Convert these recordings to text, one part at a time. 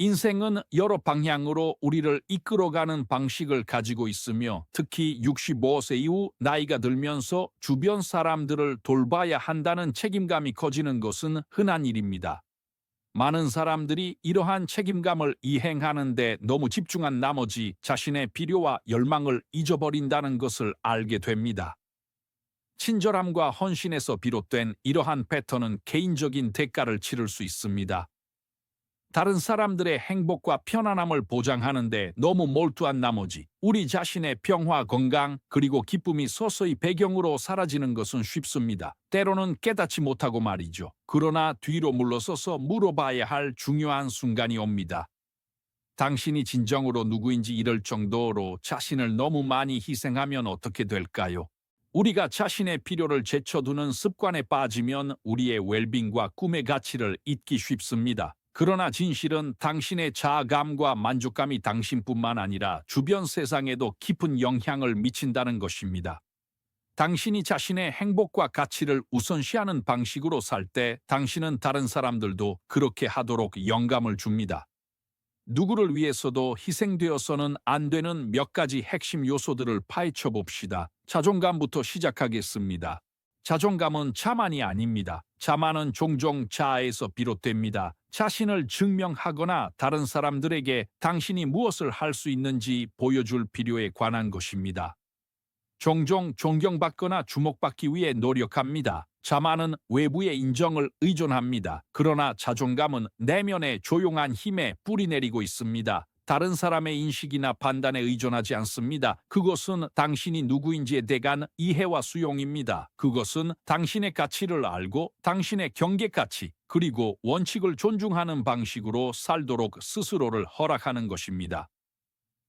인생은 여러 방향으로 우리를 이끌어가는 방식을 가지고 있으며 특히 65세 이후 나이가 들면서 주변 사람들을 돌봐야 한다는 책임감이 커지는 것은 흔한 일입니다. 많은 사람들이 이러한 책임감을 이행하는 데 너무 집중한 나머지 자신의 필요와 열망을 잊어버린다는 것을 알게 됩니다. 친절함과 헌신에서 비롯된 이러한 패턴은 개인적인 대가를 치를 수 있습니다. 다른 사람들의 행복과 편안함을 보장하는데 너무 몰두한 나머지 우리 자신의 평화, 건강, 그리고 기쁨이 서서히 배경으로 사라지는 것은 쉽습니다. 때로는 깨닫지 못하고 말이죠. 그러나 뒤로 물러서서 물어봐야 할 중요한 순간이 옵니다. 당신이 진정으로 누구인지 잃을 정도로 자신을 너무 많이 희생하면 어떻게 될까요? 우리가 자신의 필요를 제쳐두는 습관에 빠지면 우리의 웰빙과 꿈의 가치를 잊기 쉽습니다. 그러나 진실은 당신의 자아감과 만족감이 당신뿐만 아니라 주변 세상에도 깊은 영향을 미친다는 것입니다. 당신이 자신의 행복과 가치를 우선시하는 방식으로 살 때 당신은 다른 사람들도 그렇게 하도록 영감을 줍니다. 누구를 위해서도 희생되어서는 안 되는 몇 가지 핵심 요소들을 파헤쳐 봅시다. 자존감부터 시작하겠습니다. 자존감은 자만이 아닙니다. 자만은 종종 자아에서 비롯됩니다. 자신을 증명하거나 다른 사람들에게 당신이 무엇을 할 수 있는지 보여줄 필요에 관한 것입니다. 종종 존경받거나 주목받기 위해 노력합니다. 자만은 외부의 인정을 의존합니다. 그러나 자존감은 내면의 조용한 힘에 뿌리내리고 있습니다. 다른 사람의 인식이나 판단에 의존하지 않습니다. 그것은 당신이 누구인지에 대한 이해와 수용입니다. 그것은 당신의 가치를 알고 당신의 경계가치 그리고 원칙을 존중하는 방식으로 살도록 스스로를 허락하는 것입니다.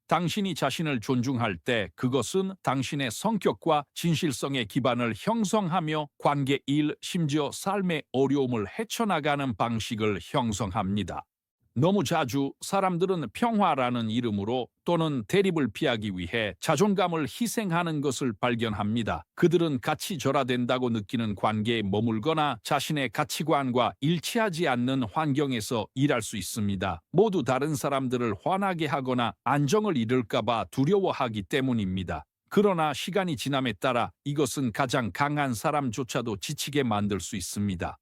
당신이 자신을 존중할 때 그것은 당신의 성격과 진실성의 기반을 형성하며 관계, 일, 심지어 삶의 어려움을 헤쳐나가는 방식을 형성합니다. 너무 자주 사람들은 평화라는 이름으로 또는 대립을 피하기 위해 자존감을 희생하는 것을 발견합니다. 그들은 같이 절하된다고 느끼는 관계에 머물거나 자신의 가치관과 일치하지 않는 환경에서 일할 수 있습니다. 모두 다른 사람들을 화나게 하거나 안정을 잃을까봐 두려워하기 때문입니다. 그러나 시간이 지남에 따라 이것은 가장 강한 사람조차도 지치게 만들 수 있습니다.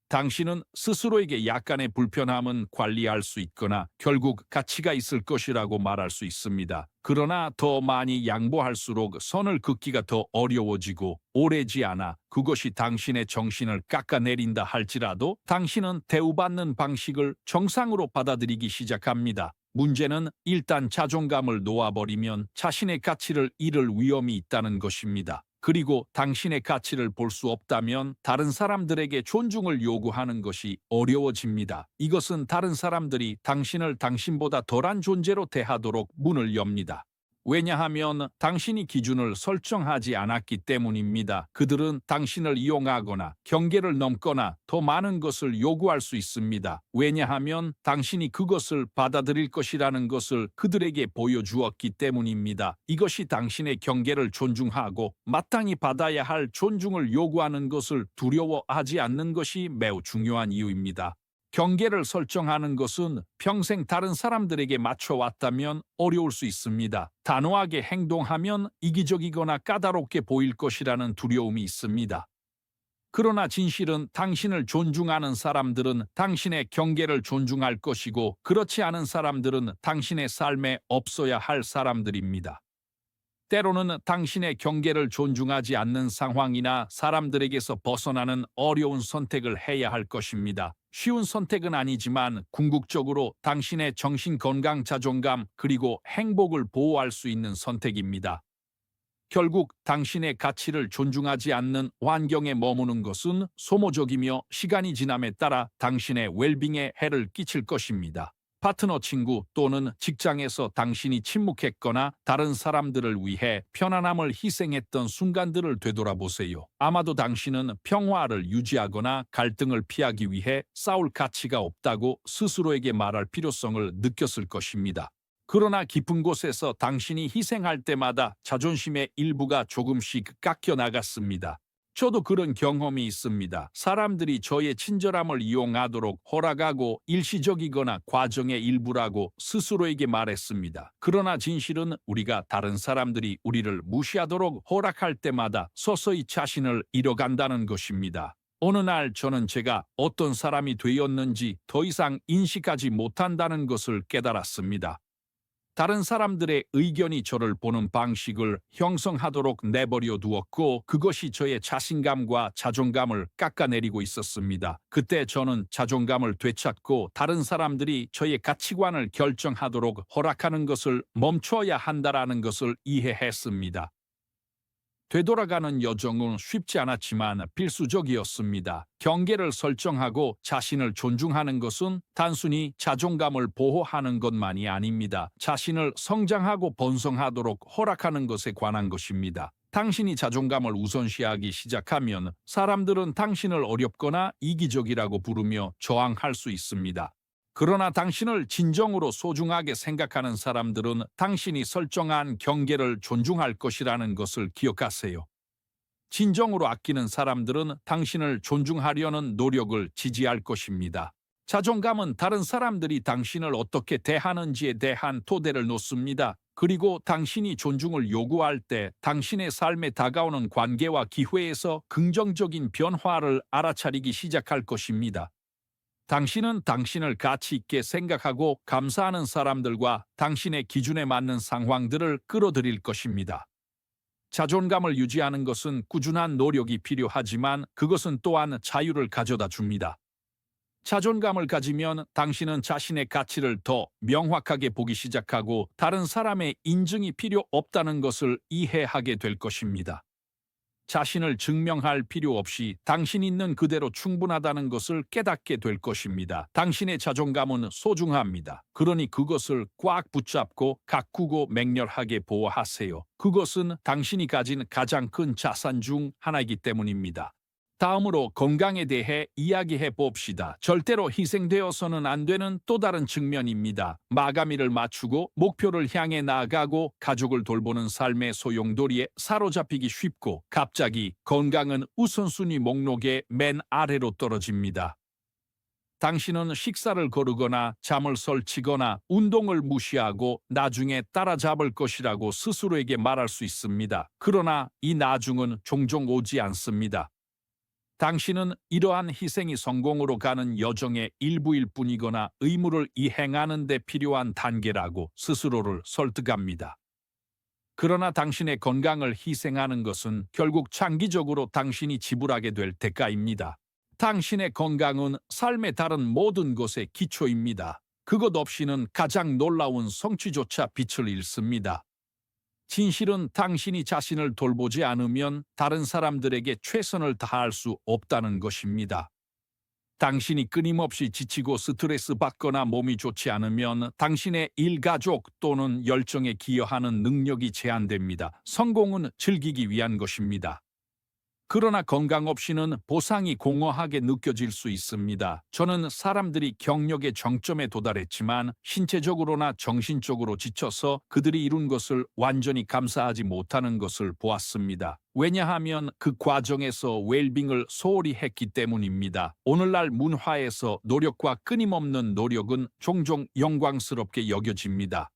당신은 스스로에게 약간의 불편함은 관리할 수 있거나 결국 가치가 있을 것이라고 말할 수 있습니다. 그러나 더 많이 양보할수록 선을 긋기가 더 어려워지고 오래지 않아 그것이 당신의 정신을 깎아내린다 할지라도 당신은 대우받는 방식을 정상으로 받아들이기 시작합니다. 문제는 일단 자존감을 놓아버리면 자신의 가치를 잃을 위험이 있다는 것입니다. 그리고 당신의 가치를 볼 수 없다면 다른 사람들에게 존중을 요구하는 것이 어려워집니다. 이것은 다른 사람들이 당신을 당신보다 덜한 존재로 대하도록 문을 엽니다. 왜냐하면 당신이 기준을 설정하지 않았기 때문입니다. 그들은 당신을 이용하거나 경계를 넘거나 더 많은 것을 요구할 수 있습니다. 왜냐하면 당신이 그것을 받아들일 것이라는 것을 그들에게 보여주었기 때문입니다. 이것이 당신의 경계를 존중하고 마땅히 받아야 할 존중을 요구하는 것을 두려워하지 않는 것이 매우 중요한 이유입니다. 경계를 설정하는 것은 평생 다른 사람들에게 맞춰왔다면 어려울 수 있습니다. 단호하게 행동하면 이기적이거나 까다롭게 보일 것이라는 두려움이 있습니다. 그러나 진실은 당신을 존중하는 사람들은 당신의 경계를 존중할 것이고 그렇지 않은 사람들은 당신의 삶에 없어야 할 사람들입니다. 때로는 당신의 경계를 존중하지 않는 상황이나 사람들에게서 벗어나는 어려운 선택을 해야 할 것입니다. 쉬운 선택은 아니지만 궁극적으로 당신의 정신 건강, 자존감, 그리고 행복을 보호할 수 있는 선택입니다. 결국 당신의 가치를 존중하지 않는 환경에 머무는 것은 소모적이며 시간이 지남에 따라 당신의 웰빙에 해를 끼칠 것입니다. 파트너, 친구 또는 직장에서 당신이 침묵했거나 다른 사람들을 위해 편안함을 희생했던 순간들을 되돌아보세요. 아마도 당신은 평화를 유지하거나 갈등을 피하기 위해 싸울 가치가 없다고 스스로에게 말할 필요성을 느꼈을 것입니다. 그러나 깊은 곳에서 당신이 희생할 때마다 자존심의 일부가 조금씩 깎여 나갔습니다. 저도 그런 경험이 있습니다. 사람들이 저의 친절함을 이용하도록 허락하고 일시적이거나 과정의 일부라고 스스로에게 말했습니다. 그러나 진실은 우리가 다른 사람들이 우리를 무시하도록 허락할 때마다 서서히 자신을 잃어간다는 것입니다. 어느 날 저는 제가 어떤 사람이 되었는지 더 이상 인식하지 못한다는 것을 깨달았습니다. 다른 사람들의 의견이 저를 보는 방식을 형성하도록 내버려 두었고 그것이 저의 자신감과 자존감을 깎아내리고 있었습니다. 그때 저는 자존감을 되찾고 다른 사람들이 저의 가치관을 결정하도록 허락하는 것을 멈춰야 한다는 것을 이해했습니다. 되돌아가는 여정은 쉽지 않았지만 필수적이었습니다. 경계를 설정하고 자신을 존중하는 것은 단순히 자존감을 보호하는 것만이 아닙니다. 자신을 성장하고 번성하도록 허락하는 것에 관한 것입니다. 당신이 자존감을 우선시하기 시작하면 사람들은 당신을 어렵거나 이기적이라고 부르며 저항할 수 있습니다. 그러나 당신을 진정으로 소중하게 생각하는 사람들은 당신이 설정한 경계를 존중할 것이라는 것을 기억하세요. 진정으로 아끼는 사람들은 당신을 존중하려는 노력을 지지할 것입니다. 자존감은 다른 사람들이 당신을 어떻게 대하는지에 대한 토대를 놓습니다. 그리고 당신이 존중을 요구할 때 당신의 삶에 다가오는 관계와 기회에서 긍정적인 변화를 알아차리기 시작할 것입니다. 당신은 당신을 가치 있게 생각하고 감사하는 사람들과 당신의 기준에 맞는 상황들을 끌어들일 것입니다. 자존감을 유지하는 것은 꾸준한 노력이 필요하지만 그것은 또한 자유를 가져다 줍니다. 자존감을 가지면 당신은 자신의 가치를 더 명확하게 보기 시작하고 다른 사람의 인증이 필요 없다는 것을 이해하게 될 것입니다. 자신을 증명할 필요 없이 당신 있는 그대로 충분하다는 것을 깨닫게 될 것입니다. 당신의 자존감은 소중합니다. 그러니 그것을 꽉 붙잡고 가꾸고 맹렬하게 보호하세요. 그것은 당신이 가진 가장 큰 자산 중 하나이기 때문입니다. 다음으로 건강에 대해 이야기해 봅시다. 절대로 희생되어서는 안 되는 또 다른 측면입니다. 마감일을 맞추고 목표를 향해 나아가고 가족을 돌보는 삶의 소용돌이에 사로잡히기 쉽고 갑자기 건강은 우선순위 목록의 맨 아래로 떨어집니다. 당신은 식사를 거르거나 잠을 설치거나 운동을 무시하고 나중에 따라잡을 것이라고 스스로에게 말할 수 있습니다. 그러나 이 나중은 종종 오지 않습니다. 당신은 이러한 희생이 성공으로 가는 여정의 일부일 뿐이거나 의무를 이행하는 데 필요한 단계라고 스스로를 설득합니다. 그러나 당신의 건강을 희생하는 것은 결국 장기적으로 당신이 지불하게 될 대가입니다. 당신의 건강은 삶의 다른 모든 것의 기초입니다. 그것 없이는 가장 놀라운 성취조차 빛을 잃습니다. 진실은 당신이 자신을 돌보지 않으면 다른 사람들에게 최선을 다할 수 없다는 것입니다. 당신이 끊임없이 지치고 스트레스 받거나 몸이 좋지 않으면 당신의 일가족 또는 열정에 기여하는 능력이 제한됩니다. 성공은 즐기기 위한 것입니다. 그러나 건강 없이는 보상이 공허하게 느껴질 수 있습니다. 저는 사람들이 경력의 정점에 도달했지만 신체적으로나 정신적으로 지쳐서 그들이 이룬 것을 완전히 감사하지 못하는 것을 보았습니다. 왜냐하면 그 과정에서 웰빙을 소홀히 했기 때문입니다. 오늘날 문화에서 노력과 끊임없는 노력은 종종 영광스럽게 여겨집니다.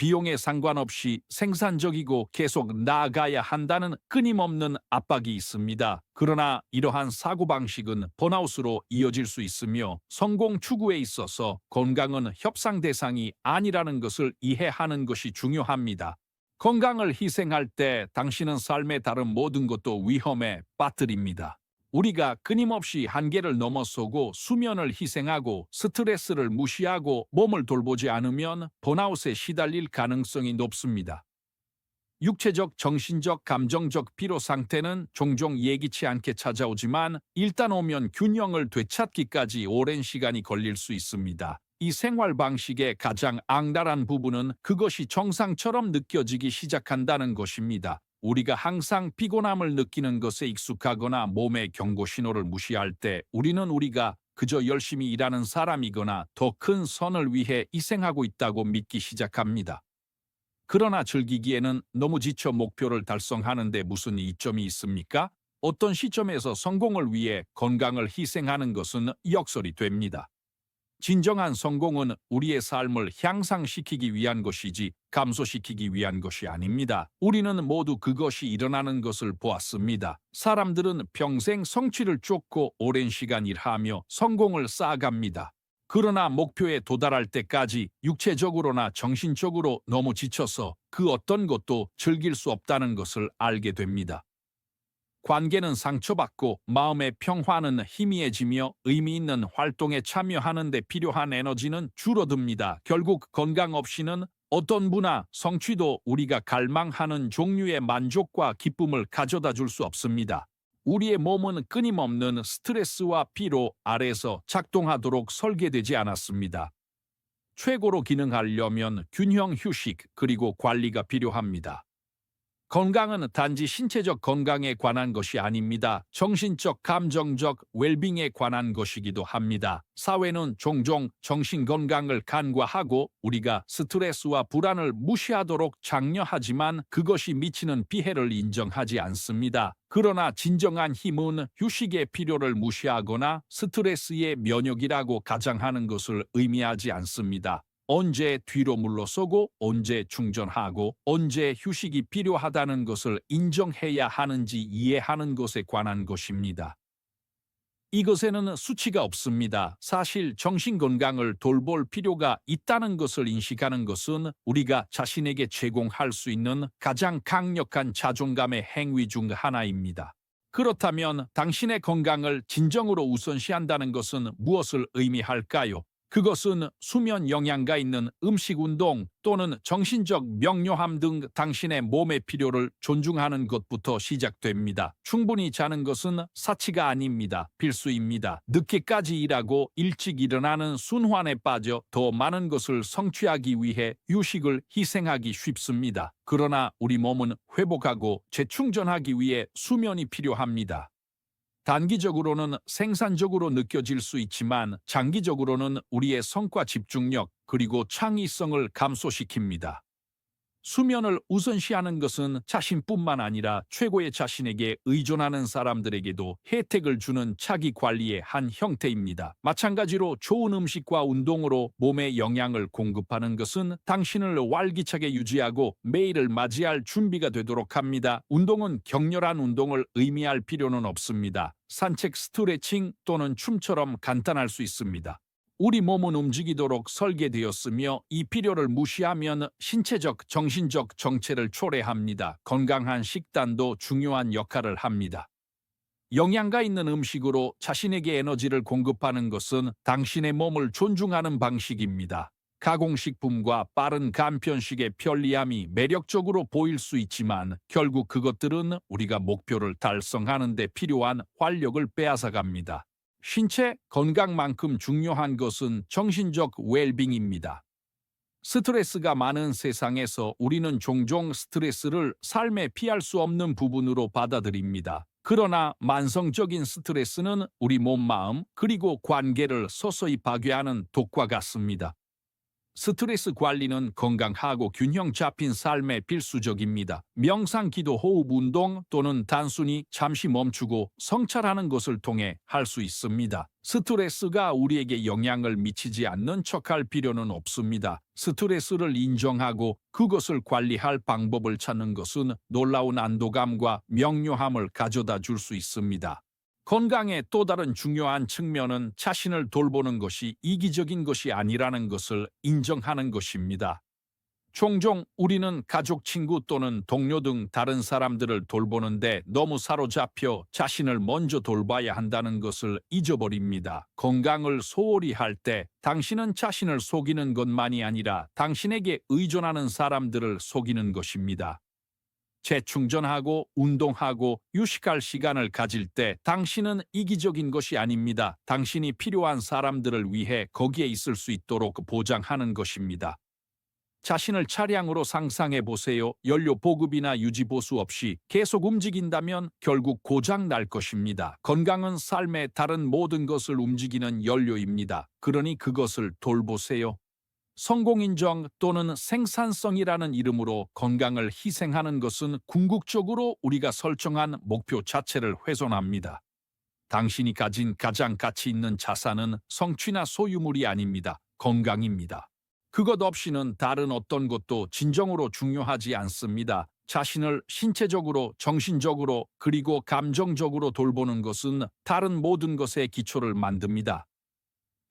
비용에 상관없이 생산적이고 계속 나아가야 한다는 끊임없는 압박이 있습니다. 그러나 이러한 사고방식은 번아웃으로 이어질 수 있으며 성공 추구에 있어서 건강은 협상 대상이 아니라는 것을 이해하는 것이 중요합니다. 건강을 희생할 때 당신은 삶의 다른 모든 것도 위험에 빠뜨립니다. 우리가 끊임없이 한계를 넘어서고 수면을 희생하고 스트레스를 무시하고 몸을 돌보지 않으면 번아웃에 시달릴 가능성이 높습니다. 육체적, 정신적, 감정적 피로 상태는 종종 예기치 않게 찾아오지만 일단 오면 균형을 되찾기까지 오랜 시간이 걸릴 수 있습니다. 이 생활 방식의 가장 악랄한 부분은 그것이 정상처럼 느껴지기 시작한다는 것입니다. 우리가 항상 피곤함을 느끼는 것에 익숙하거나 몸의 경고 신호를 무시할 때 우리가 그저 열심히 일하는 사람이거나 더 큰 선을 위해 희생하고 있다고 믿기 시작합니다. 그러나 즐기기에는 너무 지쳐 목표를 달성하는 데 무슨 이점이 있습니까? 어떤 시점에서 성공을 위해 건강을 희생하는 것은 역설이 됩니다. 진정한 성공은 우리의 삶을 향상시키기 위한 것이지 감소시키기 위한 것이 아닙니다. 우리는 모두 그것이 일어나는 것을 보았습니다. 사람들은 평생 성취를 쫓고 오랜 시간 일하며 성공을 쌓아갑니다. 그러나 목표에 도달할 때까지 육체적으로나 정신적으로 너무 지쳐서 그 어떤 것도 즐길 수 없다는 것을 알게 됩니다. 관계는 상처받고 마음의 평화는 희미해지며 의미 있는 활동에 참여하는 데 필요한 에너지는 줄어듭니다. 결국 건강 없이는 어떤 부나 성취도 우리가 갈망하는 종류의 만족과 기쁨을 가져다 줄 수 없습니다. 우리의 몸은 끊임없는 스트레스와 피로 아래서 작동하도록 설계되지 않았습니다. 최고로 기능하려면 균형 휴식 그리고 관리가 필요합니다. 건강은 단지 신체적 건강에 관한 것이 아닙니다. 정신적, 감정적 웰빙에 관한 것이기도 합니다. 사회는 종종 정신 건강을 간과하고 우리가 스트레스와 불안을 무시하도록 장려하지만 그것이 미치는 피해를 인정하지 않습니다. 그러나 진정한 힘은 휴식의 필요를 무시하거나 스트레스의 면역이라고 가장하는 것을 의미하지 않습니다. 언제 뒤로 물러서고 언제 충전하고 언제 휴식이 필요하다는 것을 인정해야 하는지 이해하는 것에 관한 것입니다. 이것에는 수치가 없습니다. 사실 정신 건강을 돌볼 필요가 있다는 것을 인식하는 것은 우리가 자신에게 제공할 수 있는 가장 강력한 자존감의 행위 중 하나입니다. 그렇다면 당신의 건강을 진정으로 우선시한다는 것은 무엇을 의미할까요? 그것은 수면 영양가 있는 음식, 운동 또는 정신적 명료함 등 당신의 몸의 필요를 존중하는 것부터 시작됩니다. 충분히 자는 것은 사치가 아닙니다. 필수입니다. 늦게까지 일하고 일찍 일어나는 순환에 빠져 더 많은 것을 성취하기 위해 휴식을 희생하기 쉽습니다. 그러나 우리 몸은 회복하고 재충전하기 위해 수면이 필요합니다. 단기적으로는 생산적으로 느껴질 수 있지만 장기적으로는 우리의 성과 집중력 그리고 창의성을 감소시킵니다. 수면을 우선시하는 것은 자신뿐만 아니라 최고의 자신에게 의존하는 사람들에게도 혜택을 주는 자기 관리의 한 형태입니다. 마찬가지로 좋은 음식과 운동으로 몸에 영양을 공급하는 것은 당신을 활기차게 유지하고 매일을 맞이할 준비가 되도록 합니다. 운동은 격렬한 운동을 의미할 필요는 없습니다. 산책, 스트레칭 또는 춤처럼 간단할 수 있습니다. 우리 몸은 움직이도록 설계되었으며 이 필요를 무시하면 신체적, 정신적 정체를 초래합니다. 건강한 식단도 중요한 역할을 합니다. 영양가 있는 음식으로 자신에게 에너지를 공급하는 것은 당신의 몸을 존중하는 방식입니다. 가공식품과 빠른 간편식의 편리함이 매력적으로 보일 수 있지만 결국 그것들은 우리가 목표를 달성하는 데 필요한 활력을 빼앗아갑니다. 신체 건강만큼 중요한 것은 정신적 웰빙입니다. 스트레스가 많은 세상에서 우리는 종종 스트레스를 삶에 피할 수 없는 부분으로 받아들입니다. 그러나 만성적인 스트레스는 우리 몸, 마음, 그리고 관계를 서서히 파괴하는 독과 같습니다. 스트레스 관리는 건강하고 균형 잡힌 삶에 필수적입니다. 명상, 기도, 호흡, 운동 또는 단순히 잠시 멈추고 성찰하는 것을 통해 할 수 있습니다. 스트레스가 우리에게 영향을 미치지 않는 척할 필요는 없습니다. 스트레스를 인정하고 그것을 관리할 방법을 찾는 것은 놀라운 안도감과 명료함을 가져다 줄 수 있습니다. 건강의 또 다른 중요한 측면은 자신을 돌보는 것이 이기적인 것이 아니라는 것을 인정하는 것입니다. 종종 우리는 가족, 친구 또는 동료 등 다른 사람들을 돌보는데 너무 사로잡혀 자신을 먼저 돌봐야 한다는 것을 잊어버립니다. 건강을 소홀히 할 때 당신은 자신을 속이는 것만이 아니라 당신에게 의존하는 사람들을 속이는 것입니다. 재충전하고 운동하고 휴식할 시간을 가질 때 당신은 이기적인 것이 아닙니다. 당신이 필요한 사람들을 위해 거기에 있을 수 있도록 보장하는 것입니다. 자신을 차량으로 상상해 보세요. 연료 보급이나 유지 보수 없이 계속 움직인다면 결국 고장 날 것입니다. 건강은 삶의 다른 모든 것을 움직이는 연료입니다. 그러니 그것을 돌보세요. 성공인정 또는 생산성이라는 이름으로 건강을 희생하는 것은 궁극적으로 우리가 설정한 목표 자체를 훼손합니다. 당신이 가진 가장 가치 있는 자산은 성취나 소유물이 아닙니다. 건강입니다. 그것 없이는 다른 어떤 것도 진정으로 중요하지 않습니다. 자신을 신체적으로, 정신적으로, 그리고 감정적으로 돌보는 것은 다른 모든 것의 기초를 만듭니다.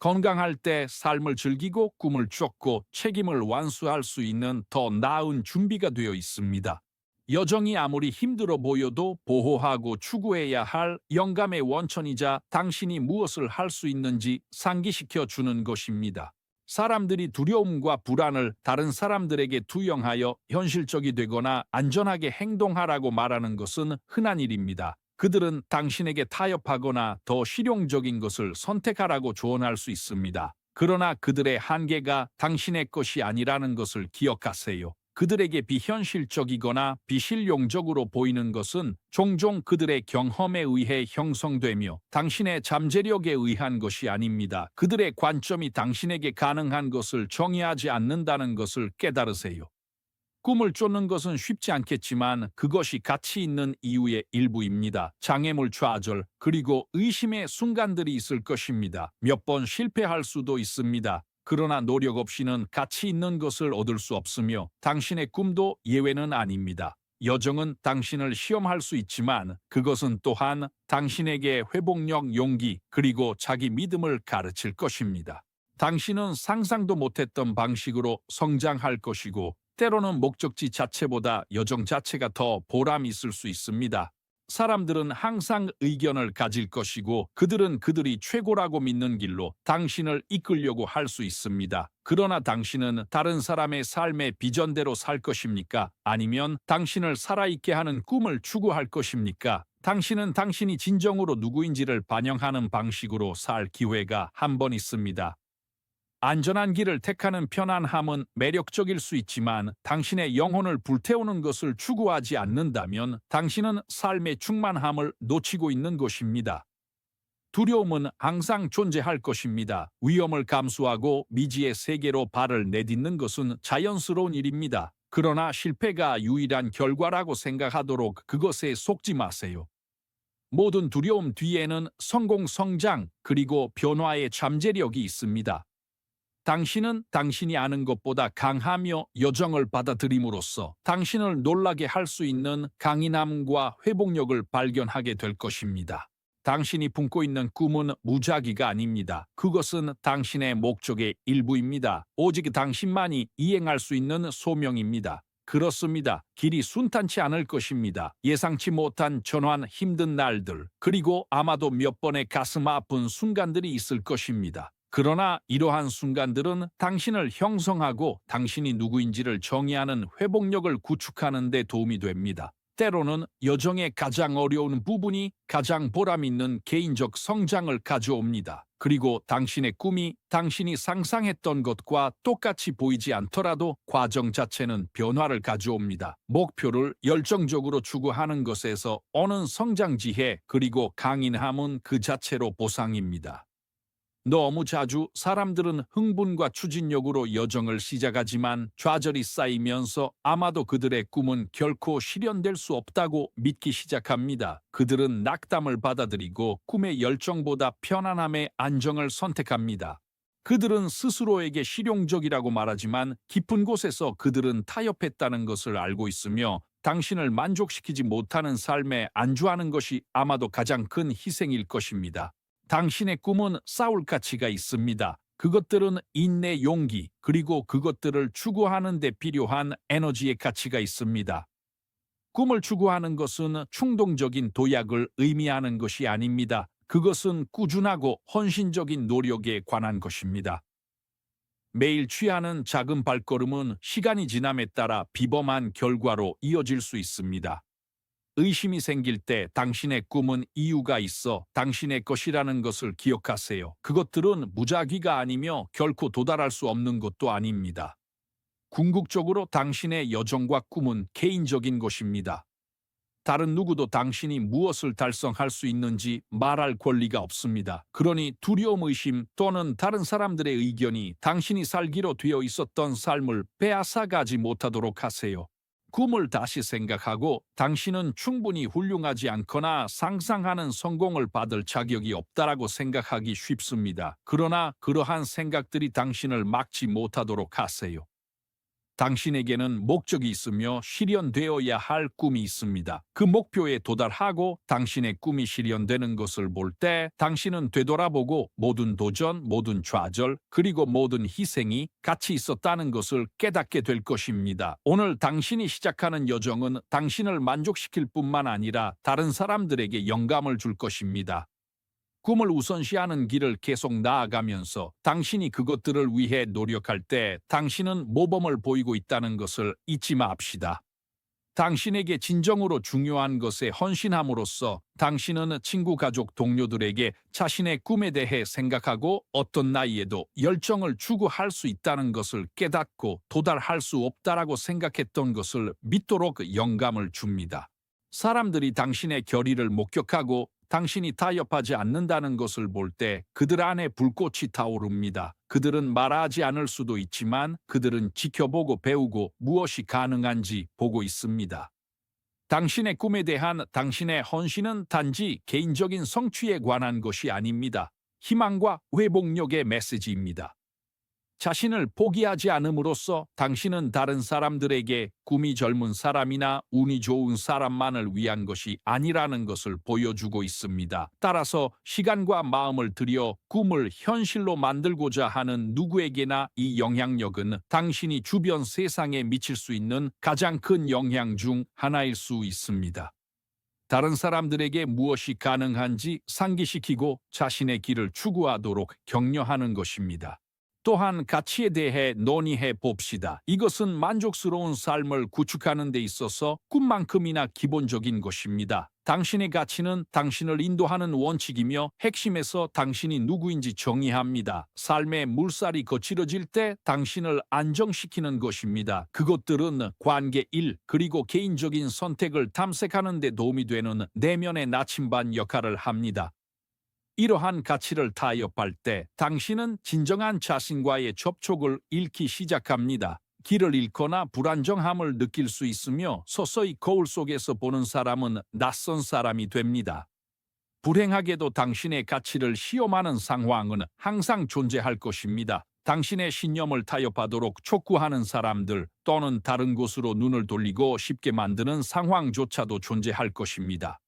건강할 때 삶을 즐기고 꿈을 쫓고 책임을 완수할 수 있는 더 나은 준비가 되어 있습니다. 여정이 아무리 힘들어 보여도 보호하고 추구해야 할 영감의 원천이자 당신이 무엇을 할 수 있는지 상기시켜 주는 것입니다. 사람들이 두려움과 불안을 다른 사람들에게 투영하여 현실적이 되거나 안전하게 행동하라고 말하는 것은 흔한 일입니다. 그들은 당신에게 타협하거나 더 실용적인 것을 선택하라고 조언할 수 있습니다. 그러나 그들의 한계가 당신의 것이 아니라는 것을 기억하세요. 그들에게 비현실적이거나 비실용적으로 보이는 것은 종종 그들의 경험에 의해 형성되며 당신의 잠재력에 의한 것이 아닙니다. 그들의 관점이 당신에게 가능한 것을 정의하지 않는다는 것을 깨달으세요. 꿈을 쫓는 것은 쉽지 않겠지만 그것이 가치 있는 이유의 일부입니다. 장애물 좌절, 그리고 의심의 순간들이 있을 것입니다. 몇 번 실패할 수도 있습니다. 그러나 노력 없이는 가치 있는 것을 얻을 수 없으며 당신의 꿈도 예외는 아닙니다. 여정은 당신을 시험할 수 있지만 그것은 또한 당신에게 회복력, 용기, 그리고 자기 믿음을 가르칠 것입니다. 당신은 상상도 못했던 방식으로 성장할 것이고 때로는 목적지 자체보다 여정 자체가 더 보람 있을 수 있습니다. 사람들은 항상 의견을 가질 것이고 그들은 그들이 최고라고 믿는 길로 당신을 이끌려고 할 수 있습니다. 그러나 당신은 다른 사람의 삶의 비전대로 살 것입니까? 아니면 당신을 살아있게 하는 꿈을 추구할 것입니까? 당신은 당신이 진정으로 누구인지를 반영하는 방식으로 살 기회가 한 번 있습니다. 안전한 길을 택하는 편안함은 매력적일 수 있지만 당신의 영혼을 불태우는 것을 추구하지 않는다면 당신은 삶의 충만함을 놓치고 있는 것입니다. 두려움은 항상 존재할 것입니다. 위험을 감수하고 미지의 세계로 발을 내딛는 것은 자연스러운 일입니다. 그러나 실패가 유일한 결과라고 생각하도록 그것에 속지 마세요. 모든 두려움 뒤에는 성공, 성장, 그리고 변화의 잠재력이 있습니다. 당신은 당신이 아는 것보다 강하며 여정을 받아들임으로써 당신을 놀라게 할 수 있는 강인함과 회복력을 발견하게 될 것입니다. 당신이 품고 있는 꿈은 무작위가 아닙니다. 그것은 당신의 목적의 일부입니다. 오직 당신만이 이행할 수 있는 소명입니다. 그렇습니다. 길이 순탄치 않을 것입니다. 예상치 못한 전환, 힘든 날들, 그리고 아마도 몇 번의 가슴 아픈 순간들이 있을 것입니다. 그러나 이러한 순간들은 당신을 형성하고 당신이 누구인지를 정의하는 회복력을 구축하는 데 도움이 됩니다. 때로는 여정의 가장 어려운 부분이 가장 보람 있는 개인적 성장을 가져옵니다. 그리고 당신의 꿈이 당신이 상상했던 것과 똑같이 보이지 않더라도 과정 자체는 변화를 가져옵니다. 목표를 열정적으로 추구하는 것에서 오는 성장지혜 그리고 강인함은 그 자체로 보상입니다. 너무 자주 사람들은 흥분과 추진력으로 여정을 시작하지만 좌절이 쌓이면서 아마도 그들의 꿈은 결코 실현될 수 없다고 믿기 시작합니다. 그들은 낙담을 받아들이고 꿈의 열정보다 편안함의 안정을 선택합니다. 그들은 스스로에게 실용적이라고 말하지만 깊은 곳에서 그들은 타협했다는 것을 알고 있으며 당신을 만족시키지 못하는 삶에 안주하는 것이 아마도 가장 큰 희생일 것입니다. 당신의 꿈은 싸울 가치가 있습니다. 그것들은 인내, 용기, 그리고 그것들을 추구하는 데 필요한 에너지의 가치가 있습니다. 꿈을 추구하는 것은 충동적인 도약을 의미하는 것이 아닙니다. 그것은 꾸준하고 헌신적인 노력에 관한 것입니다. 매일 취하는 작은 발걸음은 시간이 지남에 따라 비범한 결과로 이어질 수 있습니다. 의심이 생길 때 당신의 꿈은 이유가 있어 당신의 것이라는 것을 기억하세요. 그것들은 무작위가 아니며 결코 도달할 수 없는 것도 아닙니다. 궁극적으로 당신의 여정과 꿈은 개인적인 것입니다. 다른 누구도 당신이 무엇을 달성할 수 있는지 말할 권리가 없습니다. 그러니 두려움, 의심 또는 다른 사람들의 의견이 당신이 살기로 되어 있었던 삶을 빼앗아가지 못하도록 하세요. 꿈을 다시 생각하고 당신은 충분히 훌륭하지 않거나 상상하는 성공을 받을 자격이 없다라고 생각하기 쉽습니다. 그러나 그러한 생각들이 당신을 막지 못하도록 하세요. 당신에게는 목적이 있으며 실현되어야 할 꿈이 있습니다. 그 목표에 도달하고 당신의 꿈이 실현되는 것을 볼 때 당신은 되돌아보고 모든 도전, 모든 좌절, 그리고 모든 희생이 가치 있었다는 것을 깨닫게 될 것입니다. 오늘 당신이 시작하는 여정은 당신을 만족시킬 뿐만 아니라 다른 사람들에게 영감을 줄 것입니다. 꿈을 우선시하는 길을 계속 나아가면서 당신이 그것들을 위해 노력할 때 당신은 모범을 보이고 있다는 것을 잊지 맙시다. 당신에게 진정으로 중요한 것에 헌신함으로써 당신은 친구, 가족, 동료들에게 자신의 꿈에 대해 생각하고 어떤 나이에도 열정을 추구할 수 있다는 것을 깨닫고 도달할 수 없다라고 생각했던 것을 믿도록 영감을 줍니다. 사람들이 당신의 결의를 목격하고 당신이 타협하지 않는다는 것을 볼 때 그들 안에 불꽃이 타오릅니다. 그들은 말하지 않을 수도 있지만 그들은 지켜보고 배우고 무엇이 가능한지 보고 있습니다. 당신의 꿈에 대한 당신의 헌신은 단지 개인적인 성취에 관한 것이 아닙니다. 희망과 회복력의 메시지입니다. 자신을 포기하지 않음으로써 당신은 다른 사람들에게 꿈이 젊은 사람이나 운이 좋은 사람만을 위한 것이 아니라는 것을 보여주고 있습니다. 따라서 시간과 마음을 들여 꿈을 현실로 만들고자 하는 누구에게나 이 영향력은 당신이 주변 세상에 미칠 수 있는 가장 큰 영향 중 하나일 수 있습니다. 다른 사람들에게 무엇이 가능한지 상기시키고 자신의 길을 추구하도록 격려하는 것입니다. 또한 가치에 대해 논의해 봅시다. 이것은 만족스러운 삶을 구축하는 데 있어서 꿈만큼이나 기본적인 것입니다. 당신의 가치는 당신을 인도하는 원칙이며 핵심에서 당신이 누구인지 정의합니다. 삶의 물살이 거칠어질 때 당신을 안정시키는 것입니다. 그것들은 관계, 일, 그리고 개인적인 선택을 탐색하는 데 도움이 되는 내면의 나침반 역할을 합니다. 이러한 가치를 타협할 때 당신은 진정한 자신과의 접촉을 잃기 시작합니다. 길을 잃거나 불안정함을 느낄 수 있으며 서서히 거울 속에서 보는 사람은 낯선 사람이 됩니다. 불행하게도 당신의 가치를 시험하는 상황은 항상 존재할 것입니다. 당신의 신념을 타협하도록 촉구하는 사람들 또는 다른 곳으로 눈을 돌리고 쉽게 만드는 상황조차도 존재할 것입니다.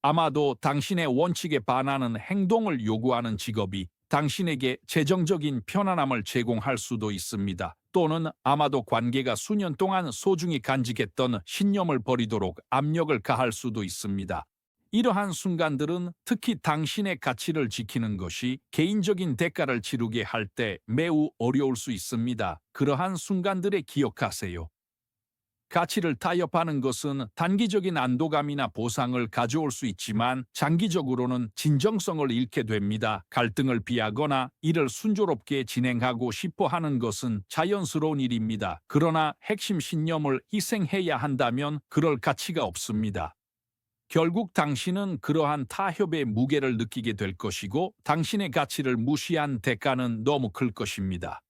아마도 당신의 원칙에 반하는 행동을 요구하는 직업이 당신에게 재정적인 편안함을 제공할 수도 있습니다. 또는 아마도 관계가 수년 동안 소중히 간직했던 신념을 버리도록 압력을 가할 수도 있습니다. 이러한 순간들은 특히 당신의 가치를 지키는 것이 개인적인 대가를 치르게 할 때 매우 어려울 수 있습니다. 그러한 순간들에 기억하세요. 가치를 타협하는 것은 단기적인 안도감이나 보상을 가져올 수 있지만 장기적으로는 진정성을 잃게 됩니다. 갈등을 피하거나 일을 순조롭게 진행하고 싶어 하는 것은 자연스러운 일입니다. 그러나 핵심 신념을 희생해야 한다면 그럴 가치가 없습니다. 결국 당신은 그러한 타협의 무게를 느끼게 될 것이고 당신의 가치를 무시한 대가는 너무 클 것입니다.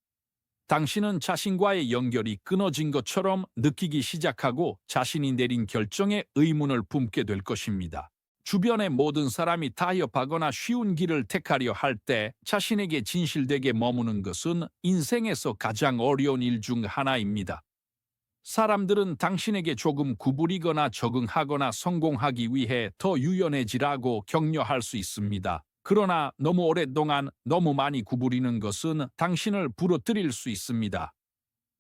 당신은 자신과의 연결이 끊어진 것처럼 느끼기 시작하고 자신이 내린 결정에 의문을 품게 될 것입니다. 주변의 모든 사람이 타협하거나 쉬운 길을 택하려 할 때 자신에게 진실되게 머무는 것은 인생에서 가장 어려운 일 중 하나입니다. 사람들은 당신에게 조금 구부리거나 적응하거나 성공하기 위해 더 유연해지라고 격려할 수 있습니다. 그러나 너무 오랫동안 너무 많이 구부리는 것은 당신을 부러뜨릴 수 있습니다.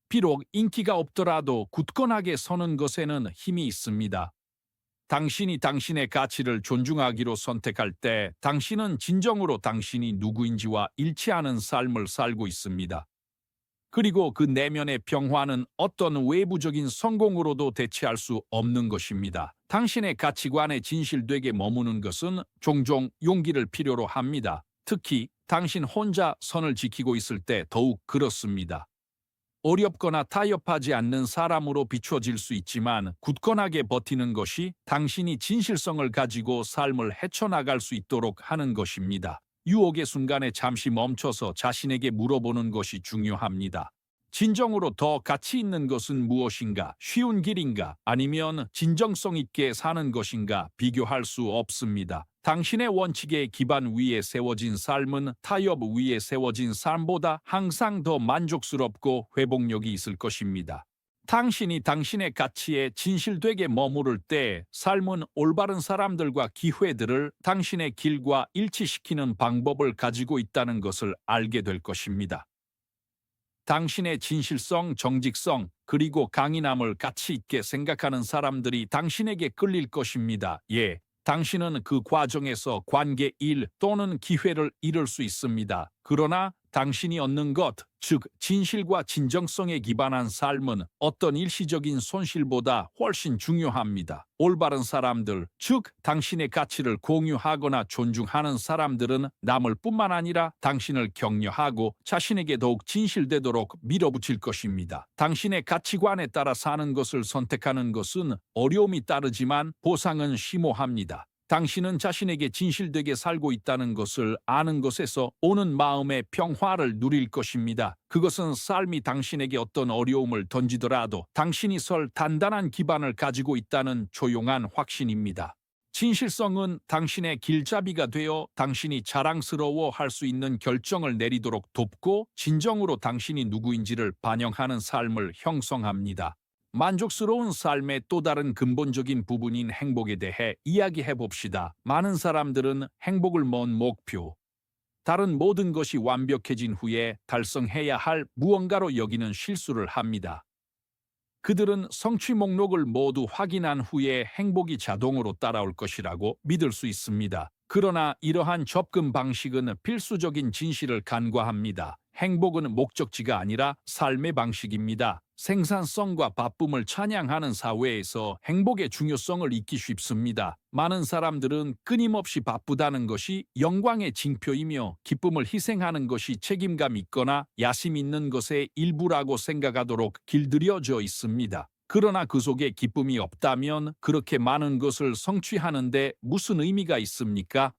비록 인기가 없더라도 굳건하게 서는 것에는 힘이 있습니다. 당신이 당신의 가치를 존중하기로 선택할 때 당신은 진정으로 당신이 누구인지와 일치하는 삶을 살고 있습니다. 그리고 그 내면의 평화는 어떤 외부적인 성공으로도 대체할 수 없는 것입니다. 당신의 가치관에 진실되게 머무는 것은 종종 용기를 필요로 합니다. 특히 당신 혼자 선을 지키고 있을 때 더욱 그렇습니다. 어렵거나 타협하지 않는 사람으로 비춰질 수 있지만 굳건하게 버티는 것이 당신이 진실성을 가지고 삶을 헤쳐나갈 수 있도록 하는 것입니다. 유혹의 순간에 잠시 멈춰서 자신에게 물어보는 것이 중요합니다. 진정으로 더 가치 있는 것은 무엇인가? 쉬운 길인가? 아니면 진정성 있게 사는 것인가? 비교할 수 없습니다. 당신의 원칙의 기반 위에 세워진 삶은 타협 위에 세워진 삶보다 항상 더 만족스럽고 회복력이 있을 것입니다. 당신이 당신의 가치에 진실되게 머무를 때 삶은 올바른 사람들과 기회들을 당신의 길과 일치시키는 방법을 가지고 있다는 것을 알게 될 것입니다. 당신의 진실성, 정직성, 그리고 강인함을 가치 있게 생각하는 사람들이 당신에게 끌릴 것입니다. 예, 당신은 그 과정에서 관계, 일 또는 기회를 잃을 수 있습니다. 그러나 당신이 얻는 것, 즉 진실과 진정성에 기반한 삶은 어떤 일시적인 손실보다 훨씬 중요합니다. 올바른 사람들, 즉 당신의 가치를 공유하거나 존중하는 사람들은 남을 뿐만 아니라 당신을 격려하고 자신에게 더욱 진실되도록 밀어붙일 것입니다. 당신의 가치관에 따라 사는 것을 선택하는 것은 어려움이 따르지만 보상은 심오합니다. 당신은 자신에게 진실되게 살고 있다는 것을 아는 것에서 오는 마음의 평화를 누릴 것입니다. 그것은 삶이 당신에게 어떤 어려움을 던지더라도 당신이 설 단단한 기반을 가지고 있다는 조용한 확신입니다. 진실성은 당신의 길잡이가 되어 당신이 자랑스러워 할 수 있는 결정을 내리도록 돕고 진정으로 당신이 누구인지를 반영하는 삶을 형성합니다. 만족스러운 삶의 또 다른 근본적인 부분인 행복에 대해 이야기해 봅시다. 많은 사람들은 행복을 먼 목표, 다른 모든 것이 완벽해진 후에 달성해야 할 무언가로 여기는 실수를 합니다. 그들은 성취 목록을 모두 확인한 후에 행복이 자동으로 따라올 것이라고 믿을 수 있습니다. 그러나 이러한 접근 방식은 필수적인 진실을 간과합니다. 행복은 목적지가 아니라 삶의 방식입니다. 생산성과 바쁨을 찬양하는 사회에서 행복의 중요성을 잊기 쉽습니다. 많은 사람들은 끊임없이 바쁘다는 것이 영광의 징표이며 기쁨을 희생하는 것이 책임감 있거나 야심 있는 것의 일부라고 생각하도록 길들여져 있습니다. 그러나 그 속에 기쁨이 없다면 그렇게 많은 것을 성취하는데 무슨 의미가 있습니까?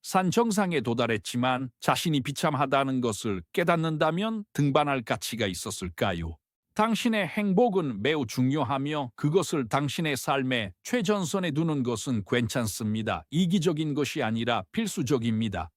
산 정상에 도달했지만 자신이 비참하다는 것을 깨닫는다면 등반할 가치가 있었을까요? 당신의 행복은 매우 중요하며 그것을 당신의 삶의 최전선에 두는 것은 괜찮습니다. 이기적인 것이 아니라 필수적입니다.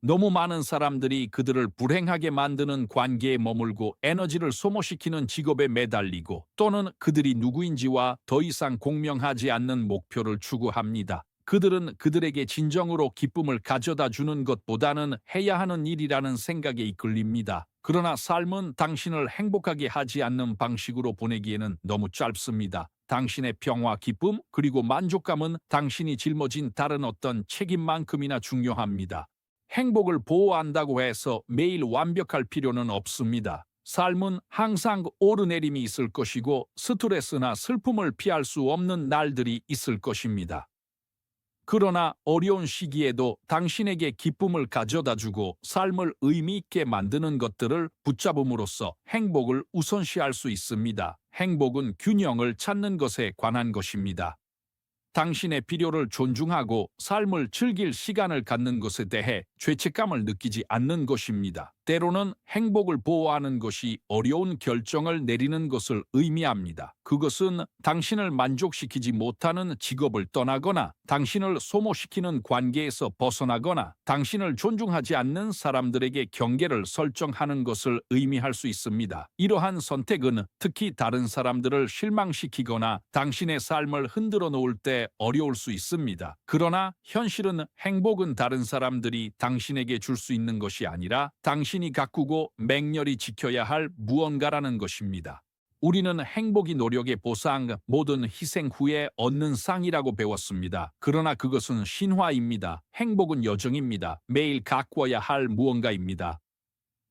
너무 많은 사람들이 그들을 불행하게 만드는 관계에 머물고 에너지를 소모시키는 직업에 매달리고 또는 그들이 누구인지와 더 이상 공명하지 않는 목표를 추구합니다. 그들은 그들에게 진정으로 기쁨을 가져다 주는 것보다는 해야 하는 일이라는 생각에 이끌립니다. 그러나 삶은 당신을 행복하게 하지 않는 방식으로 보내기에는 너무 짧습니다. 당신의 평화, 기쁨, 그리고 만족감은 당신이 짊어진 다른 어떤 책임만큼이나 중요합니다. 행복을 보호한다고 해서 매일 완벽할 필요는 없습니다. 삶은 항상 오르내림이 있을 것이고 스트레스나 슬픔을 피할 수 없는 날들이 있을 것입니다. 그러나 어려운 시기에도 당신에게 기쁨을 가져다 주고 삶을 의미 있게 만드는 것들을 붙잡음으로써 행복을 우선시할 수 있습니다. 행복은 균형을 찾는 것에 관한 것입니다. 당신의 필요를 존중하고 삶을 즐길 시간을 갖는 것에 대해 죄책감을 느끼지 않는 것입니다. 때로는 행복을 보호하는 것이 어려운 결정을 내리는 것을 의미합니다. 그것은 당신을 만족시키지 못하는 직업을 떠나거나 당신을 소모시키는 관계에서 벗어나거나 당신을 존중하지 않는 사람들에게 경계를 설정하는 것을 의미할 수 있습니다. 이러한 선택은 특히 다른 사람들을 실망시키거나 당신의 삶을 흔들어 놓을 때 어려울 수 있습니다. 그러나 현실은 행복은 다른 사람들이 당신에게 줄 수 있는 것이 아니라 당신이 가꾸고 맹렬히 지켜야 할 무언가라는 것입니다. 우리는 행복이 노력의 보상, 모든 희생 후에 얻는 상이라고 배웠습니다. 그러나 그것은 신화입니다. 행복은 여정입니다. 매일 가꿔야 할 무언가입니다.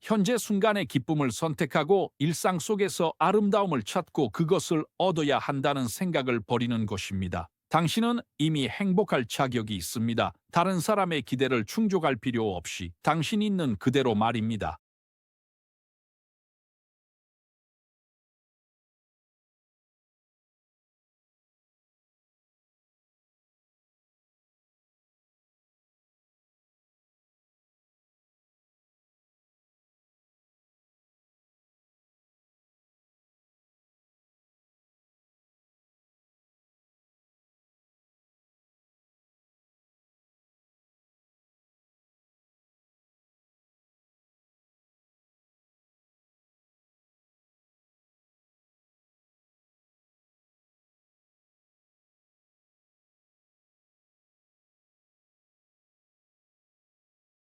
현재 순간의 기쁨을 선택하고 일상 속에서 아름다움을 찾고 그것을 얻어야 한다는 생각을 버리는 것입니다. 당신은 이미 행복할 자격이 있습니다. 다른 사람의 기대를 충족할 필요 없이 당신이 있는 그대로 말입니다.